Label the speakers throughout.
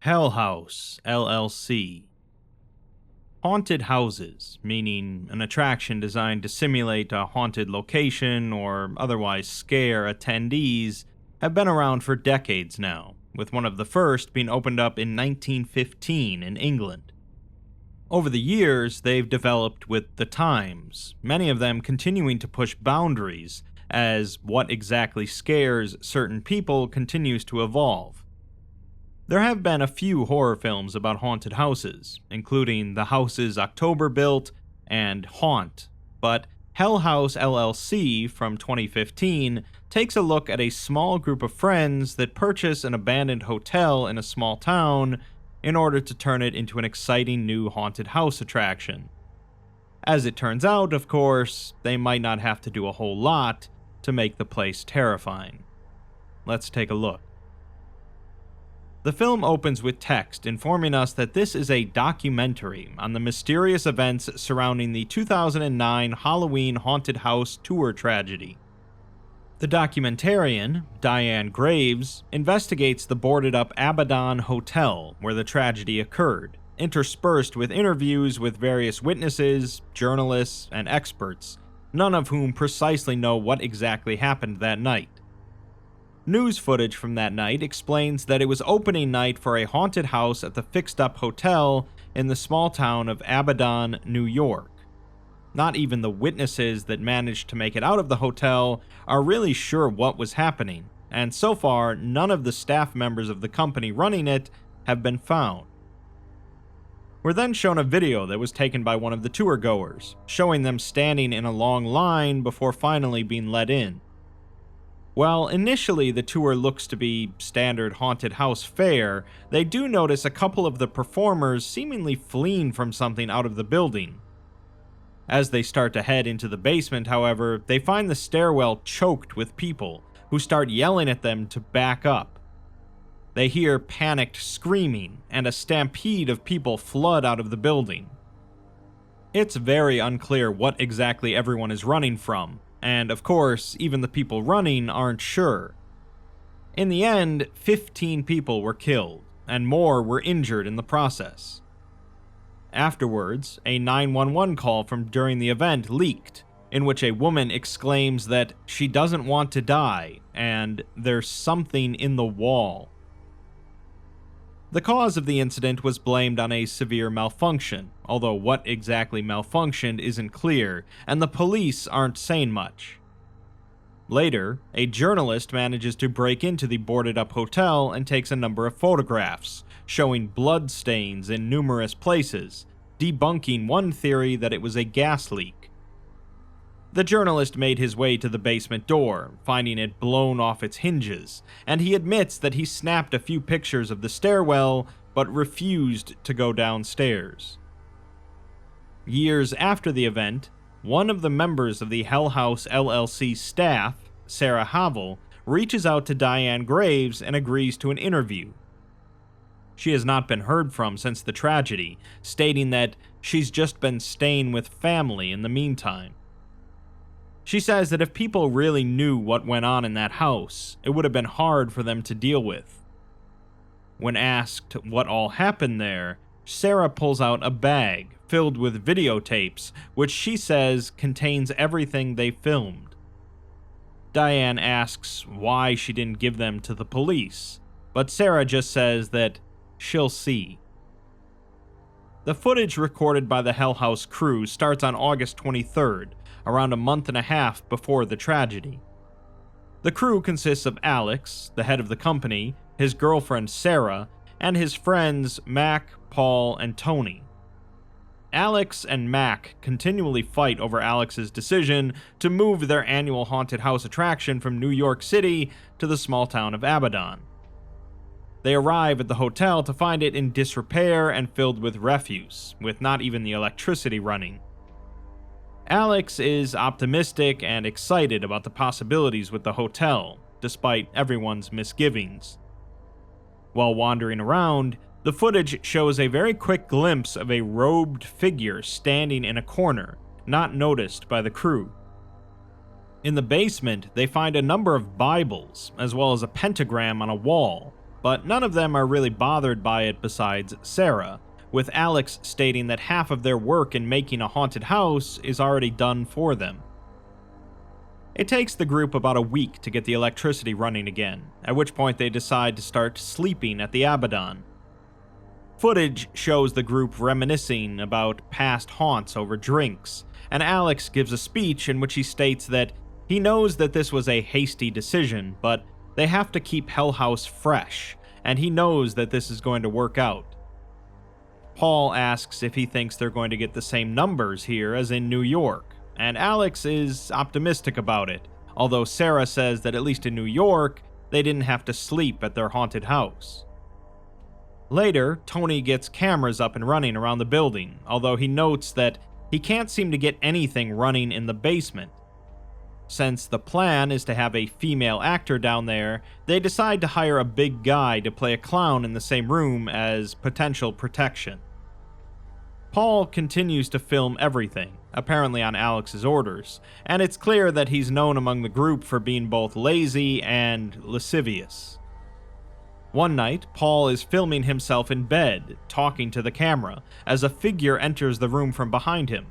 Speaker 1: Hell House, LLC. Haunted houses, meaning an attraction designed to simulate a haunted location or otherwise scare attendees, have been around for decades now, with one of the first being opened up in 1915 in England. Over the years, they've developed with the times, many of them continuing to push boundaries as what exactly scares certain people continues to evolve. There have been a few horror films about haunted houses, including The Houses October Built and Haunt, but Hell House LLC from 2015 takes a look at a small group of friends that purchase an abandoned hotel in a small town in order to turn it into an exciting new haunted house attraction. As it turns out, of course, they might not have to do a whole lot to make the place terrifying. Let's take a look. The film opens with text informing us that this is a documentary on the mysterious events surrounding the 2009 Halloween haunted house tour tragedy. The documentarian, Diane Graves, investigates the boarded-up Abaddon Hotel where the tragedy occurred, interspersed with interviews with various witnesses, journalists, and experts, none of whom precisely know what exactly happened that night. News footage from that night explains that it was opening night for a haunted house at the fixed-up hotel in the small town of Abaddon, New York. Not even the witnesses that managed to make it out of the hotel are really sure what was happening, and so far, none of the staff members of the company running it have been found. We're then shown a video that was taken by one of the tour goers, showing them standing in a long line before finally being let in. While initially the tour looks to be standard haunted house fare, they do notice a couple of the performers seemingly fleeing from something out of the building. As they start to head into the basement, however, they find the stairwell choked with people, who start yelling at them to back up. They hear panicked screaming, and a stampede of people flood out of the building. It's very unclear what exactly everyone is running from, and of course, even the people running aren't sure. In the end, 15 people were killed, and more were injured in the process. Afterwards, a 911 call from during the event leaked, in which a woman exclaims that she doesn't want to die, and there's something in the wall. The cause of the incident was blamed on a severe malfunction, although what exactly malfunctioned isn't clear, and the police aren't saying much. Later, a journalist manages to break into the boarded-up hotel and takes a number of photographs, showing blood stains in numerous places, debunking one theory that it was a gas leak. The journalist made his way to the basement door, finding it blown off its hinges, and he admits that he snapped a few pictures of the stairwell, but refused to go downstairs. Years after the event, one of the members of the Hell House LLC staff, Sarah Havel, reaches out to Diane Graves and agrees to an interview. She has not been heard from since the tragedy, stating that she's just been staying with family in the meantime. She says that if people really knew what went on in that house, it would have been hard for them to deal with. When asked what all happened there, Sarah pulls out a bag filled with videotapes, which she says contains everything they filmed. Diane asks why she didn't give them to the police, but Sarah just says that she'll see. The footage recorded by the Hell House crew starts on August 23rd, around a month and a half before the tragedy. The crew consists of Alex, the head of the company, his girlfriend Sarah, and his friends Mac, Paul, and Tony. Alex and Mac continually fight over Alex's decision to move their annual haunted house attraction from New York City to the small town of Abaddon. They arrive at the hotel to find it in disrepair and filled with refuse, with not even the electricity running. Alex is optimistic and excited about the possibilities with the hotel, despite everyone's misgivings. While wandering around, the footage shows a very quick glimpse of a robed figure standing in a corner, not noticed by the crew. In the basement, they find a number of Bibles, as well as a pentagram on a wall, but none of them are really bothered by it besides Sarah, with Alex stating that half of their work in making a haunted house is already done for them. It takes the group about a week to get the electricity running again, at which point they decide to start sleeping at the Abaddon. Footage shows the group reminiscing about past haunts over drinks, and Alex gives a speech in which he states that he knows that this was a hasty decision, but they have to keep Hell House fresh, and he knows that this is going to work out. Paul asks if he thinks they're going to get the same numbers here as in New York, and Alex is optimistic about it, although Sarah says that at least in New York, they didn't have to sleep at their haunted house. Later, Tony gets cameras up and running around the building, although he notes that he can't seem to get anything running in the basement. Since the plan is to have a female actor down there, they decide to hire a big guy to play a clown in the same room as potential protection. Paul continues to film everything, apparently on Alex's orders, and it's clear that he's known among the group for being both lazy and lascivious. One night, Paul is filming himself in bed, talking to the camera, as a figure enters the room from behind him.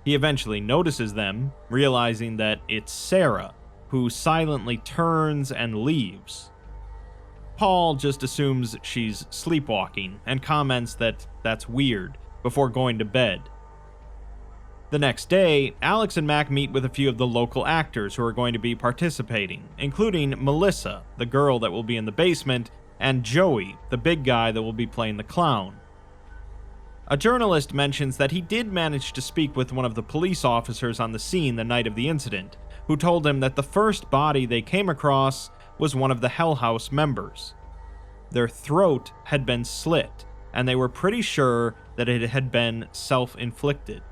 Speaker 1: He eventually notices them, realizing that it's Sarah, who silently turns and leaves. Paul just assumes she's sleepwalking and comments that that's weird, before going to bed. The next day, Alex and Mac meet with a few of the local actors who are going to be participating, including Melissa, the girl that will be in the basement, and Joey, the big guy that will be playing the clown. A journalist mentions that he did manage to speak with one of the police officers on the scene the night of the incident, who told him that the first body they came across was one of the Hell House members. Their throat had been slit, and they were pretty sure that it had been self-inflicted.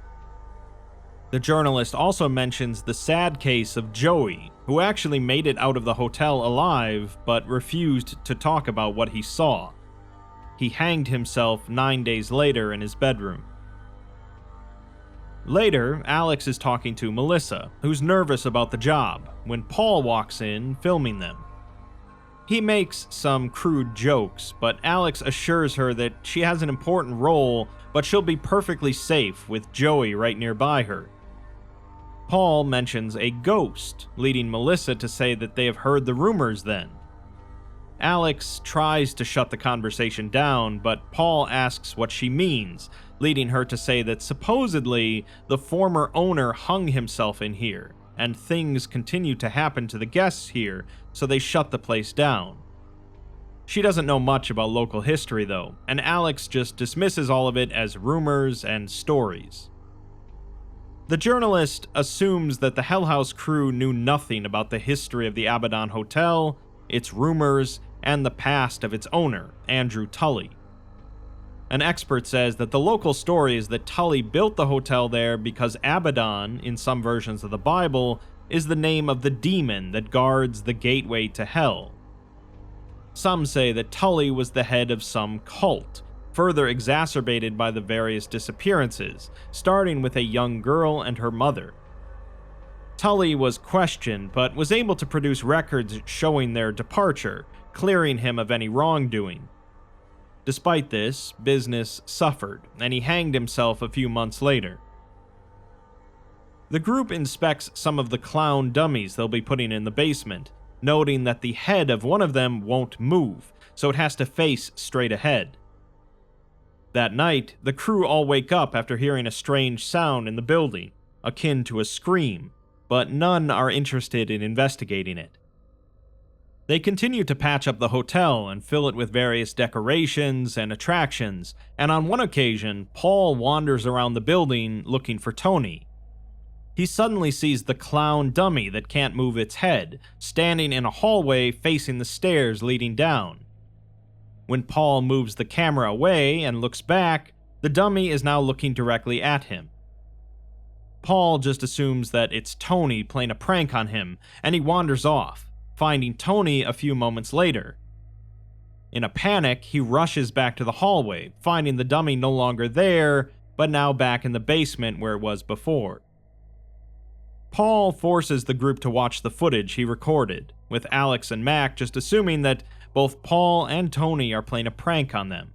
Speaker 1: The journalist also mentions the sad case of Joey, who actually made it out of the hotel alive, but refused to talk about what he saw. He hanged himself 9 days later in his bedroom. Later, Alex is talking to Melissa, who's nervous about the job, when Paul walks in, filming them. He makes some crude jokes, but Alex assures her that she has an important role, but she'll be perfectly safe with Joey right nearby her. Paul mentions a ghost, leading Melissa to say that they have heard the rumors then. Alex tries to shut the conversation down, but Paul asks what she means, leading her to say that supposedly the former owner hung himself in here, and things continue to happen to the guests here, so they shut the place down. She doesn't know much about local history though, and Alex just dismisses all of it as rumors and stories. The journalist assumes that the Hell House crew knew nothing about the history of the Abaddon Hotel, its rumors, and the past of its owner, Andrew Tully. An expert says that the local story is that Tully built the hotel there because Abaddon, in some versions of the Bible, is the name of the demon that guards the gateway to hell. Some say that Tully was the head of some cult, further exacerbated by the various disappearances, starting with a young girl and her mother. Tully was questioned, but was able to produce records showing their departure, clearing him of any wrongdoing. Despite this, business suffered, and he hanged himself a few months later. The group inspects some of the clown dummies they'll be putting in the basement, noting that the head of one of them won't move, so it has to face straight ahead. That night, the crew all wake up after hearing a strange sound in the building, akin to a scream, but none are interested in investigating it. They continue to patch up the hotel and fill it with various decorations and attractions, and on one occasion, Paul wanders around the building looking for Tony. He suddenly sees the clown dummy that can't move its head, standing in a hallway facing the stairs leading down. When Paul moves the camera away and looks back, the dummy is now looking directly at him. Paul just assumes that it's Tony playing a prank on him, and he wanders off, finding Tony a few moments later. In a panic, he rushes back to the hallway, finding the dummy no longer there, but now back in the basement where it was before. Paul forces the group to watch the footage he recorded, with Alex and Mac just assuming that both Paul and Tony are playing a prank on them.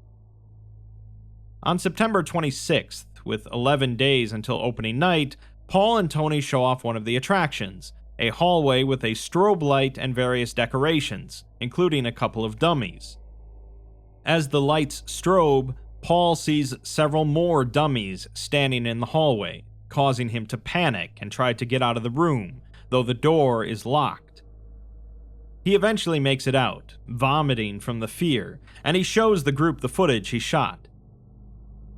Speaker 1: On September 26th, with 11 days until opening night, Paul and Tony show off one of the attractions, a hallway with a strobe light and various decorations, including a couple of dummies. As the lights strobe, Paul sees several more dummies standing in the hallway, causing him to panic and try to get out of the room, though the door is locked. He eventually makes it out, vomiting from the fear, and he shows the group the footage he shot.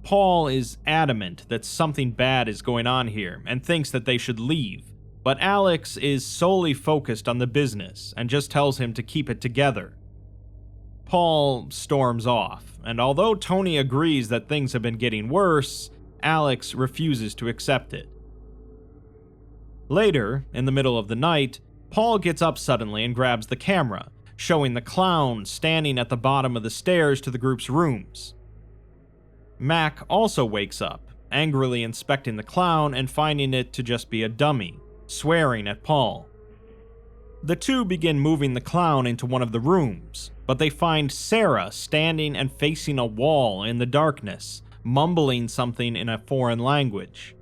Speaker 1: Paul is adamant that something bad is going on here and thinks that they should leave, but Alex is solely focused on the business and just tells him to keep it together. Paul storms off, and although Tony agrees that things have been getting worse, Alex refuses to accept it. Later, in the middle of the night, Paul gets up suddenly and grabs the camera, showing the clown standing at the bottom of the stairs to the group's rooms. Mac also wakes up, angrily inspecting the clown and finding it to just be a dummy, swearing at Paul. The two begin moving the clown into one of the rooms, but they find Sarah standing and facing a wall in the darkness, mumbling something in a foreign language.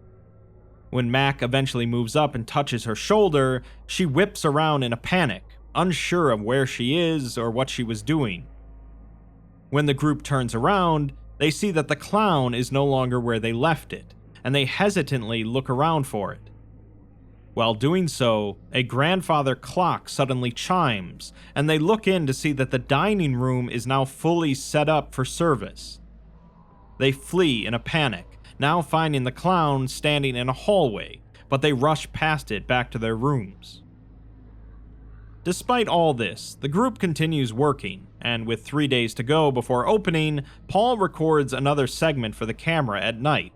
Speaker 1: When Mac eventually moves up and touches her shoulder, she whips around in a panic, unsure of where she is or what she was doing. When the group turns around, they see that the clown is no longer where they left it, and they hesitantly look around for it. While doing so, a grandfather clock suddenly chimes, and they look in to see that the dining room is now fully set up for service. They flee in a panic, now finding the clown standing in a hallway, but they rush past it back to their rooms. Despite all this, the group continues working, and with 3 days to go before opening, Paul records another segment for the camera at night.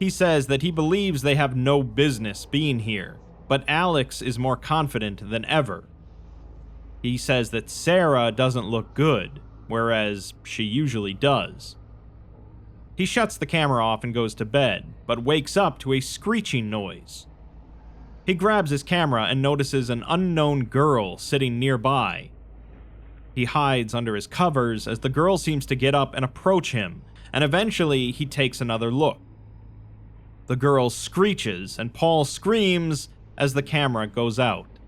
Speaker 1: He says that he believes they have no business being here, but Alex is more confident than ever. He says that Sarah doesn't look good, whereas she usually does. He shuts the camera off and goes to bed, but wakes up to a screeching noise. He grabs his camera and notices an unknown girl sitting nearby. He hides under his covers as the girl seems to get up and approach him, and eventually he takes another look. The girl screeches and Paul screams as the camera goes out.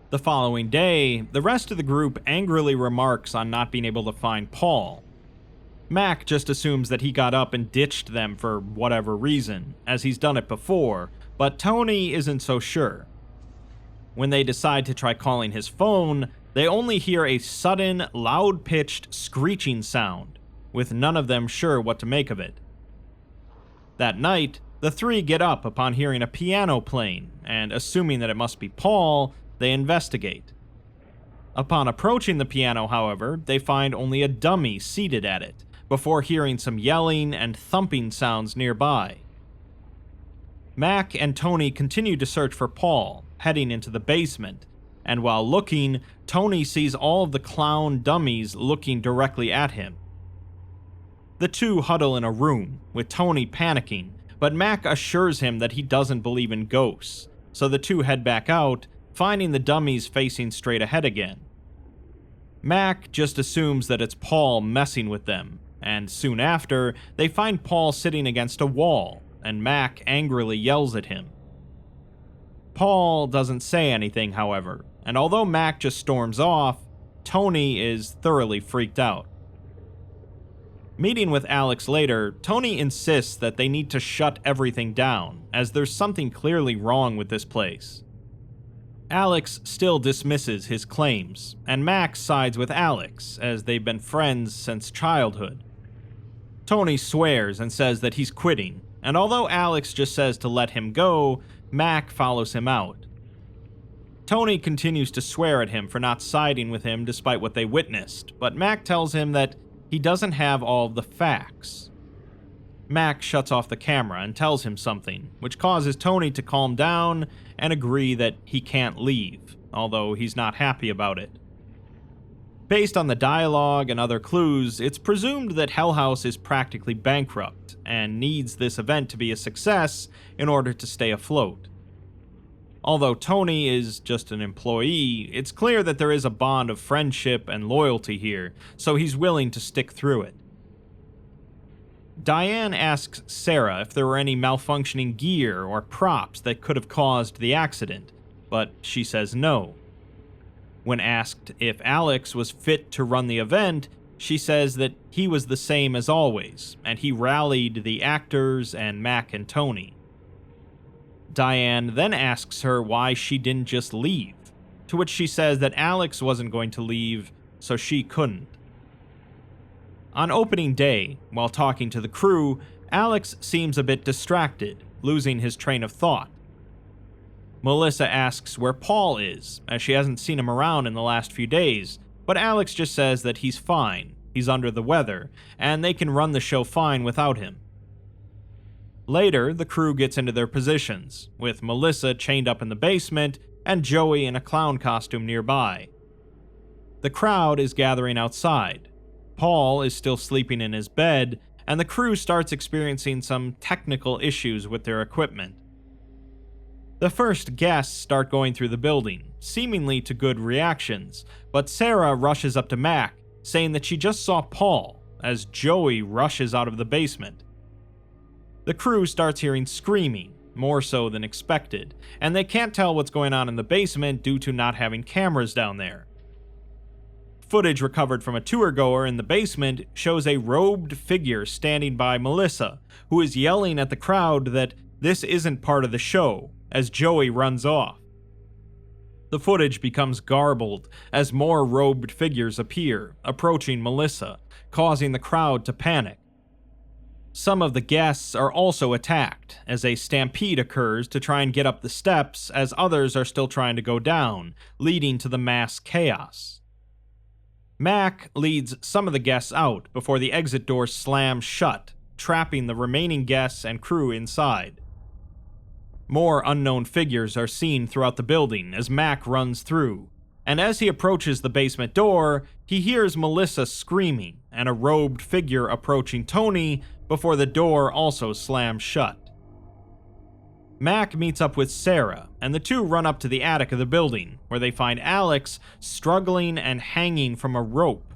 Speaker 1: The following day, the rest of the group angrily remarks on not being able to find Paul. Mac just assumes that he got up and ditched them for whatever reason, as he's done it before, but Tony isn't so sure. When they decide to try calling his phone, they only hear a sudden, loud-pitched screeching sound, with none of them sure what to make of it. That night, the three get up upon hearing a piano playing, and assuming that it must be Paul, they investigate. Upon approaching the piano, however, they find only a dummy seated at it, before hearing some yelling and thumping sounds nearby. Mac and Tony continue to search for Paul, heading into the basement, and while looking, Tony sees all of the clown dummies looking directly at him. The two huddle in a room, with Tony panicking, but Mac assures him that he doesn't believe in ghosts, so the two head back out, finding the dummies facing straight ahead again. Mac just assumes that it's Paul messing with them, and soon after, they find Paul sitting against a wall, and Mac angrily yells at him. Paul doesn't say anything, however, and although Mac just storms off, Tony is thoroughly freaked out. Meeting with Alex later, Tony insists that they need to shut everything down, as there's something clearly wrong with this place. Alex still dismisses his claims, and Max sides with Alex, as they've been friends since childhood. Tony swears and says that he's quitting, and although Alex just says to let him go, Mac follows him out. Tony continues to swear at him for not siding with him despite what they witnessed, but Mac tells him that he doesn't have all of the facts. Mac shuts off the camera and tells him something, which causes Tony to calm down and agree that he can't leave, although he's not happy about it. Based on the dialogue and other clues, it's presumed that Hell House is practically bankrupt and needs this event to be a success in order to stay afloat. Although Tony is just an employee, it's clear that there is a bond of friendship and loyalty here, so he's willing to stick through it. Diane asks Sarah if there were any malfunctioning gear or props that could have caused the accident, but she says no. When asked if Alex was fit to run the event, she says that he was the same as always, and he rallied the actors and Mac and Tony. Diane then asks her why she didn't just leave, to which she says that Alex wasn't going to leave, so she couldn't. On opening day, while talking to the crew, Alex seems a bit distracted, losing his train of thought. Melissa asks where Paul is, as she hasn't seen him around in the last few days, but Alex just says that he's fine, he's under the weather, and they can run the show fine without him. Later, the crew gets into their positions, with Melissa chained up in the basement and Joey in a clown costume nearby. The crowd is gathering outside. Paul is still sleeping in his bed, and the crew starts experiencing some technical issues with their equipment. The first guests start going through the building, seemingly to good reactions, but Sarah rushes up to Mac, saying that she just saw Paul, as Joey rushes out of the basement. The crew starts hearing screaming, more so than expected, and they can't tell what's going on in the basement due to not having cameras down there. Footage recovered from a tour-goer in the basement shows a robed figure standing by Melissa, who is yelling at the crowd that this isn't part of the show, as Joey runs off. The footage becomes garbled as more robed figures appear, approaching Melissa, causing the crowd to panic. Some of the guests are also attacked, as a stampede occurs to try and get up the steps as others are still trying to go down, leading to the mass chaos. Mac leads some of the guests out before the exit door slams shut, trapping the remaining guests and crew inside. More unknown figures are seen throughout the building as Mac runs through, and as he approaches the basement door, he hears Melissa screaming and a robed figure approaching Tony before the door also slams shut. Mac meets up with Sarah, and the two run up to the attic of the building, where they find Alex struggling and hanging from a rope.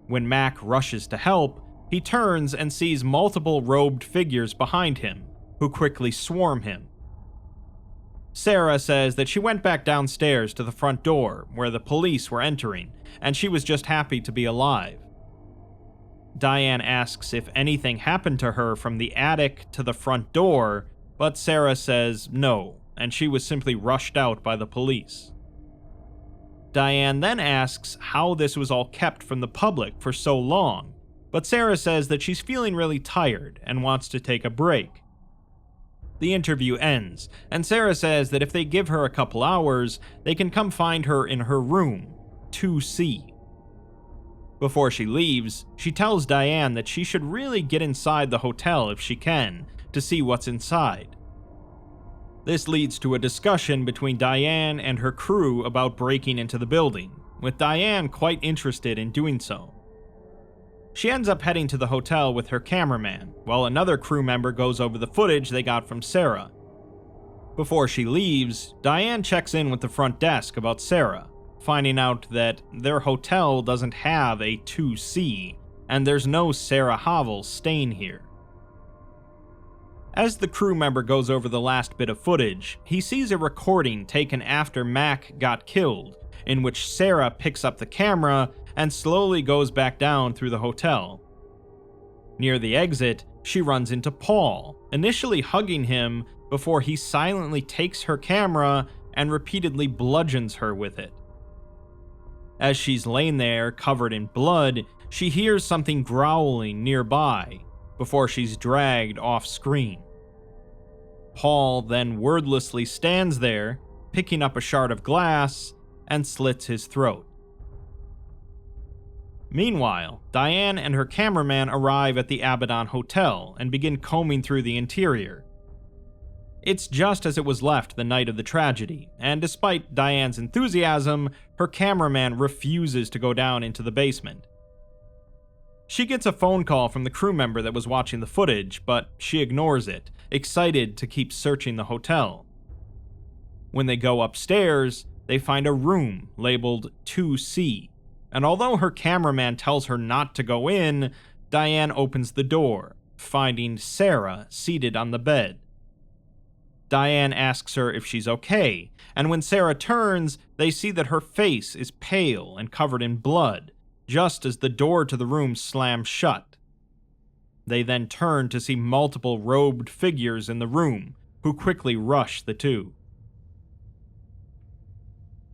Speaker 1: When Mac rushes to help, he turns and sees multiple robed figures behind him, who quickly swarm him. Sarah says that she went back downstairs to the front door, where the police were entering, and she was just happy to be alive. Diane asks if anything happened to her from the attic to the front door, but Sarah says no, and she was simply rushed out by the police. Diane then asks how this was all kept from the public for so long, but Sarah says that she's feeling really tired and wants to take a break. The interview ends, and Sarah says that if they give her a couple hours, they can come find her in her room, 2C. Before she leaves, she tells Diane that she should really get inside the hotel if she can, to see what's inside. This leads to a discussion between Diane and her crew about breaking into the building, with Diane quite interested in doing so. She ends up heading to the hotel with her cameraman, while another crew member goes over the footage they got from Sarah. Before she leaves, Diane checks in with the front desk about Sarah, finding out that their hotel doesn't have a 2C, and there's no Sarah Havel staying here. As the crew member goes over the last bit of footage, he sees a recording taken after Mac got killed, in which Sarah picks up the camera and slowly goes back down through the hotel. Near the exit, she runs into Paul, initially hugging him before he silently takes her camera and repeatedly bludgeons her with it. As she's laying there covered in blood, she hears something growling nearby before she's dragged off screen. Paul then wordlessly stands there, picking up a shard of glass, and slits his throat. Meanwhile, Diane and her cameraman arrive at the Abaddon Hotel and begin combing through the interior. It's just as it was left the night of the tragedy, and despite Diane's enthusiasm, her cameraman refuses to go down into the basement. She gets a phone call from the crew member that was watching the footage, but she ignores it, excited to keep searching the hotel. When they go upstairs, they find a room labeled 2C, and although her cameraman tells her not to go in, Diane opens the door, finding Sarah seated on the bed. Diane asks her if she's okay, and when Sarah turns, they see that her face is pale and covered in blood, just as the door to the room slams shut. They then turn to see multiple robed figures in the room, who quickly rush the two.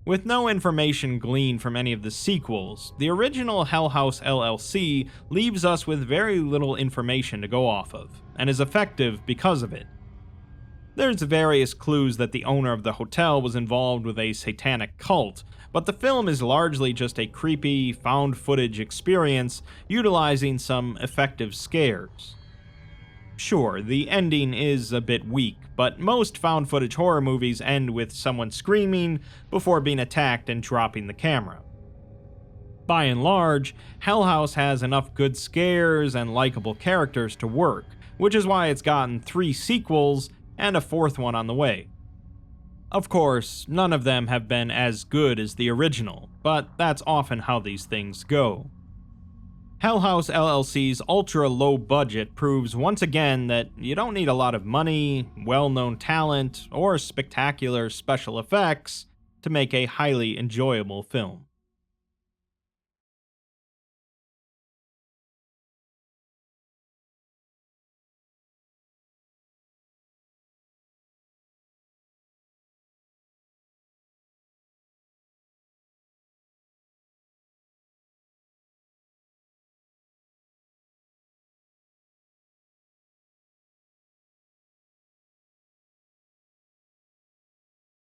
Speaker 1: With no information gleaned from any of the sequels, the original Hell House LLC leaves us with very little information to go off of, and is effective because of it. There's various clues that the owner of the hotel was involved with a satanic cult, but the film is largely just a creepy, found footage experience utilizing some effective scares. Sure, the ending is a bit weak, but most found footage horror movies end with someone screaming before being attacked and dropping the camera. By and large, Hell House has enough good scares and likable characters to work, which is why it's gotten 3 sequels and a 4th one on the way. Of course, none of them have been as good as the original, but that's often how these things go. Hell House LLC's ultra-low budget proves once again that you don't need a lot of money, well-known talent, or spectacular special effects to make a highly enjoyable film.